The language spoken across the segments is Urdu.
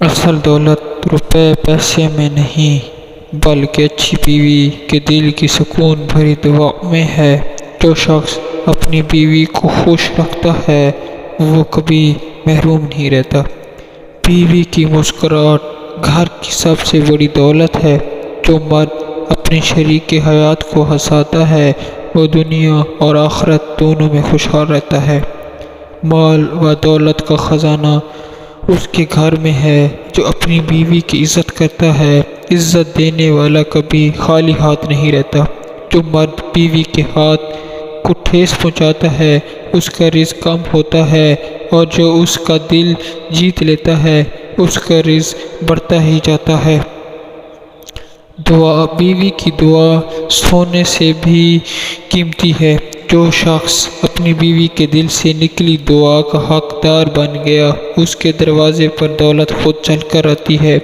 اصل دولت روپے پیسے میں نہیں بلکہ اچھی بیوی کے دل کی سکون بھری دعا میں ہے۔ جو شخص اپنی بیوی کو خوش رکھتا ہے وہ کبھی محروم نہیں رہتا۔ بیوی کی مسکراہٹ گھر کی سب سے بڑی دولت ہے۔ جو مرد اپنے شریک حیات کو ہنساتا ہے وہ دنیا اور آخرت دونوں میں خوشحال رہتا ہے۔ مال و دولت کا خزانہ اس کے گھر میں ہے جو اپنی بیوی کی عزت کرتا ہے۔ عزت دینے والا کبھی خالی ہاتھ نہیں رہتا۔ جو مرد بیوی کے ہاتھ کو ٹھیس پہنچاتا ہے اس کا رزق کم ہوتا ہے، اور جو اس کا دل جیت لیتا ہے اس کا رزق بڑھتا ہی جاتا ہے۔ بیوی کی دعا سونے سے بھی قیمتی ہے۔ جو شخص اپنی بیوی کے دل سے نکلی دعا کا حقدار بن گیا اس کے دروازے پر دولت خود چل کر آتی ہے۔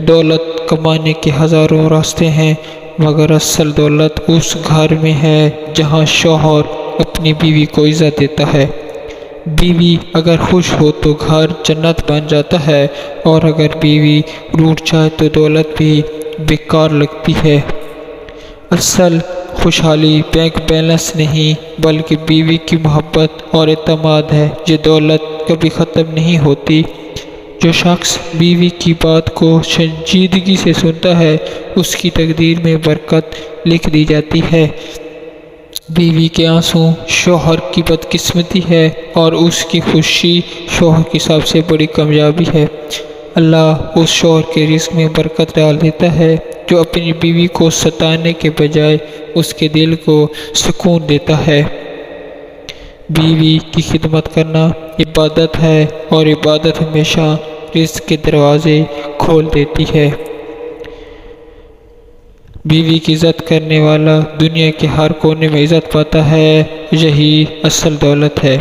دولت کمانے کے ہزاروں راستے ہیں مگر اصل دولت اس گھر میں ہے جہاں شوہر اپنی بیوی کو عزت دیتا ہے۔ بیوی اگر خوش ہو تو گھر جنت بن جاتا ہے، اور اگر بیوی روٹھ جائے تو دولت بھی بیکار لگتی ہے۔ اصل خوشحالی بینک بیلنس نہیں بلکہ بیوی کی محبت اور اعتماد ہے۔ یہ دولت کبھی ختم نہیں ہوتی۔ جو شخص بیوی کی بات کو سنجیدگی سے سنتا ہے اس کی تقدیر میں برکت لکھ دی جاتی ہے۔ بیوی کے آنسو شوہر کی بدقسمتی ہے اور اس کی خوشی شوہر کی سب سے بڑی کامیابی ہے۔ اللہ اس شوہر کے رزق میں برکت ڈال دیتا ہے جو اپنی بیوی کو ستانے کے بجائے اس کے دل کو سکون دیتا ہے۔ بیوی کی خدمت کرنا عبادت ہے، اور عبادت ہمیشہ رزق کے دروازے کھول دیتی ہے۔ بیوی کی عزت کرنے والا دنیا کے ہر کونے میں عزت پاتا ہے۔ یہی اصل دولت ہے۔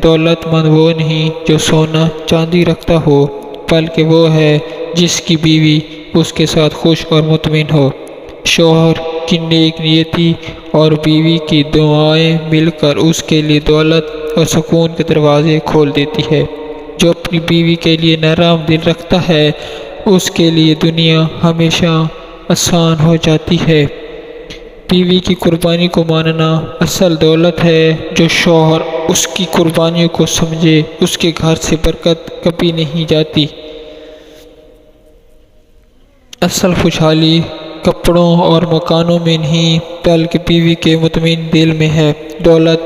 دولت مند وہ نہیں جو سونا چاندی رکھتا ہو، بلکہ وہ ہے جس کی بیوی اس کے ساتھ خوش اور مطمئن ہو۔ شوہر کی نیک نیتی اور بیوی کی دعائیں مل کر اس کے لیے دولت اور سکون کے دروازے کھول دیتی ہے۔ جو اپنی بیوی کے لیے نرم دل رکھتا ہے اس کے لیے دنیا ہمیشہ آسان ہو جاتی ہے۔ بیوی کی قربانی کو ماننا اصل دولت ہے۔ جو شوہر اس کی قربانیوں کو سمجھے اس کے گھر سے برکت کبھی نہیں جاتی۔ اصل خوشحالی کپڑوں اور مکانوں میں نہیں بلکہ بیوی کے مطمئن دل میں ہے۔ دولت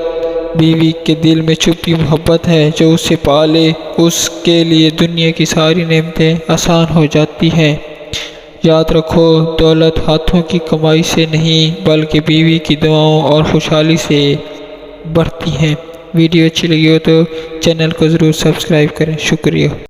بیوی کے دل میں چھپی محبت ہے جو اسے پالے اس کے لیے دنیا کی ساری نعمتیں آسان ہو جاتی ہیں۔ یاد رکھو، دولت ہاتھوں کی کمائی سے نہیں بلکہ بیوی کی دعاؤں اور خوشحالی سے بڑھتی ہیں۔ ویڈیو اچھی لگی ہو تو چینل کو ضرور سبسکرائب کریں۔ شکریہ۔